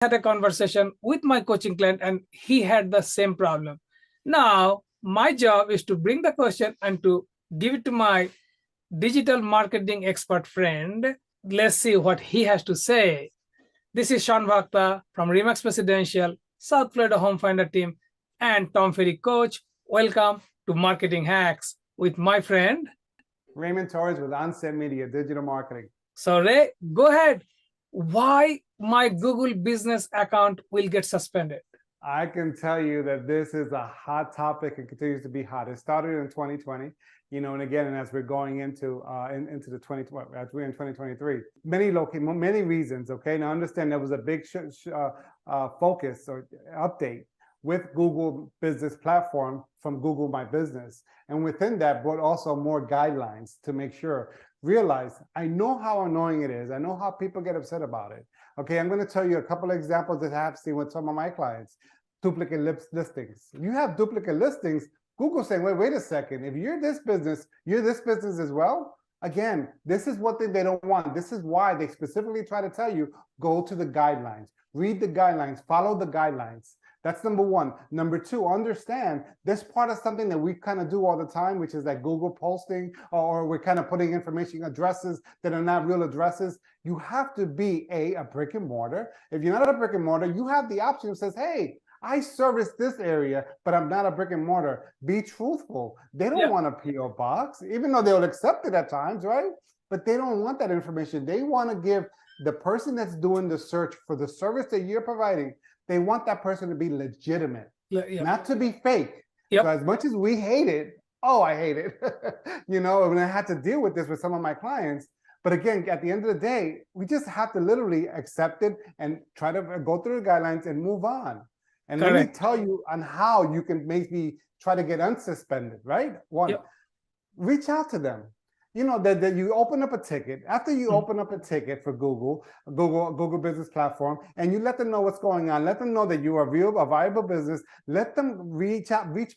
had a conversation with my coaching client and he had the same problem. Now, my job is to bring the question and to give it to my digital marketing expert friend. Let's see what he has to say. This is Sean Bhakta from REMAX Presidential, South Florida Home Finder team, and Tom Ferry Coach. Welcome to Marketing Hacks with my friend Raymond Torres with Onset Media, digital marketing. So Ray, go ahead. Why my Google business account will get suspended? I can tell you that this is a hot topic and continues to be hot. It started in 2020, and again, and as we're going into the as we're in 2023, many reasons. Okay, now understand there was a big focus or update with Google Business Platform from Google My Business, and within that brought also more guidelines to make sure. Realize, I know how annoying it is. I know how people get upset about it. Okay, I'm going to tell you a couple of examples that I have seen with some of my clients. Duplicate listings. If you have duplicate listings, Google's saying, wait a second. If you're this business as well? Again, this is what they don't want. This is why they specifically try to tell you, go to the guidelines. Read the guidelines. Follow the guidelines. That's number one. Number two, understand this part of something that we kind of do all the time, which is like Google posting, or we're kind of putting information, addresses that are not real addresses. You have to be a brick and mortar. If you're not a brick and mortar, you have the option that says, hey, I service this area, but I'm not a brick and mortar. Be truthful. They don't want a PO box, even though they'll accept it at times, right? But they don't want that information. They want to give the person that's doing the search for the service that you're providing, they want that person to be legitimate, not to be fake. So as much as we hate it, I hate it. When I had to deal with this with some of my clients. But again, at the end of the day, we just have to literally accept it and try to go through the guidelines and move on. And let me tell you on how you can maybe try to get unsuspended, right? One, reach out to them. That you open up a ticket. After you open up a ticket for Google Business Platform, and you let them know what's going on, let them know that you are a viable business, let them reach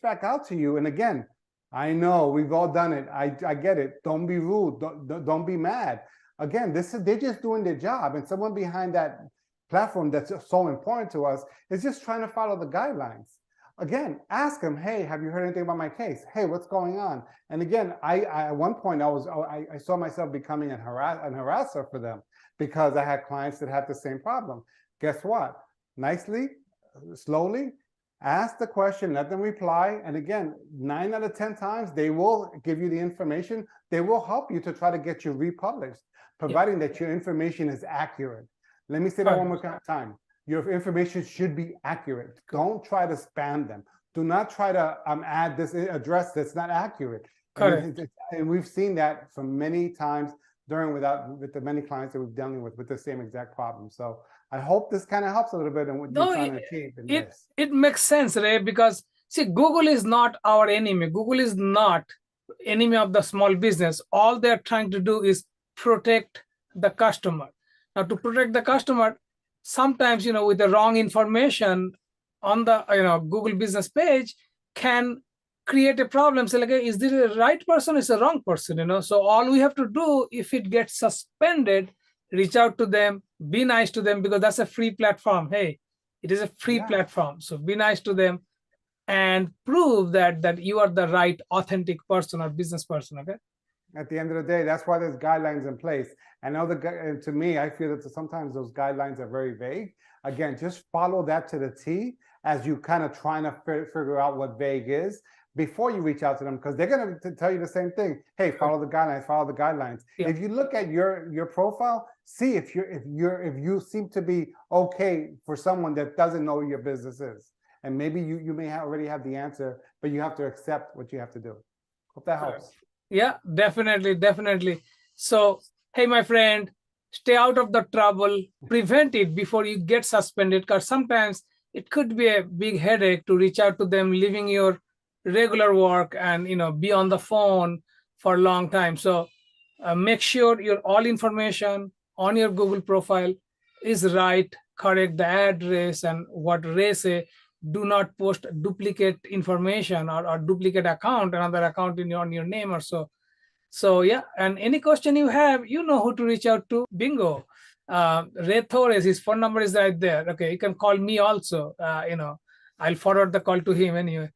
back out to you. And again, I know we've all done it. I get it. Don't be rude. Don't be mad. Again, they're just doing their job, and someone behind that platform that's so important to us is just trying to follow the guidelines. Again, ask them, hey, have you heard anything about my case? Hey, what's going on? And again, I at one point, I saw myself becoming a harasser for them because I had clients that had the same problem. Guess what? Nicely, slowly, ask the question, let them reply. And again, 9 out of 10 times, they will give you the information. They will help you to try to get you republished, providing that your information is accurate. Let me say that one more time. Your information should be accurate. Don't try to spam them. Do not try to add this address that's not accurate. And we've seen that from many times with the many clients that we've dealing with the same exact problem. So I hope this kind of helps a little bit in what you're trying to achieve in this. It makes sense, Ray, because see, Google is not our enemy. Google is not enemy of the small business. All they're trying to do is protect the customer. Now, to protect the customer, sometimes, with the wrong information on the, Google business page can create a problem. So like, is this the right person? Is the wrong person, So all we have to do, if it gets suspended, reach out to them, be nice to them, because that's a free platform. Hey, it is a free platform. So be nice to them and prove that you are the right, authentic person or business person, okay? At the end of the day, that's why there's guidelines in place. I know to me, I feel that sometimes those guidelines are very vague. Again, just follow that to the T as you kind of trying to figure out what vague is before you reach out to them, because they're going to tell you the same thing. Hey, follow the guidelines, follow the guidelines. If you look at your profile, see if you seem to be okay for someone that doesn't know who your business is. And maybe you may already have the answer, but you have to accept what you have to do. Hope that helps. Yeah, definitely. So, hey, my friend, stay out of the trouble, prevent it before you get suspended, because sometimes it could be a big headache to reach out to them, leaving your regular work and, be on the phone for a long time. So make sure your all information on your Google profile is right, correct, the address and what Ray say. Do not post duplicate information or duplicate account, another account on your name or so. So yeah, and any question you have, who to reach out to. Bingo. Ray Torres, his phone number is right there. Okay, you can call me also. I'll forward the call to him anyway.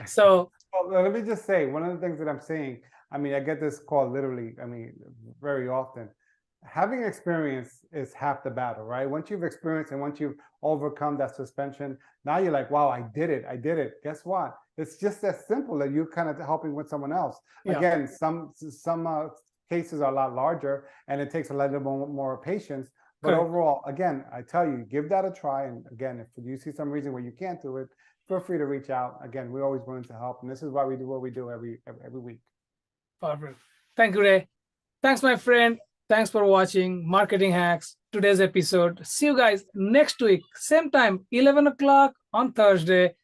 So Well, let me just say, one of the things that I'm seeing, I mean, I get this call literally, I mean, very often. Having experience is half the battle, right? Once you've experienced and once you've overcome that suspension, now you're like, wow, I did it. Guess what? It's just as simple that you're kind of helping with someone else. Yeah. Again, some cases are a lot larger and it takes a little more patience. But Correct. overall, again, I tell you, give that a try. And again, if you see some reason where you can't do it, feel free to reach out. Again, we're always willing to help. And this is why we do what we do every week. Perfect. Thank you, Ray. Thanks, my friend. Thanks for watching Marketing Hacks, today's episode. See you guys next week, same time, 11 o'clock on Thursday.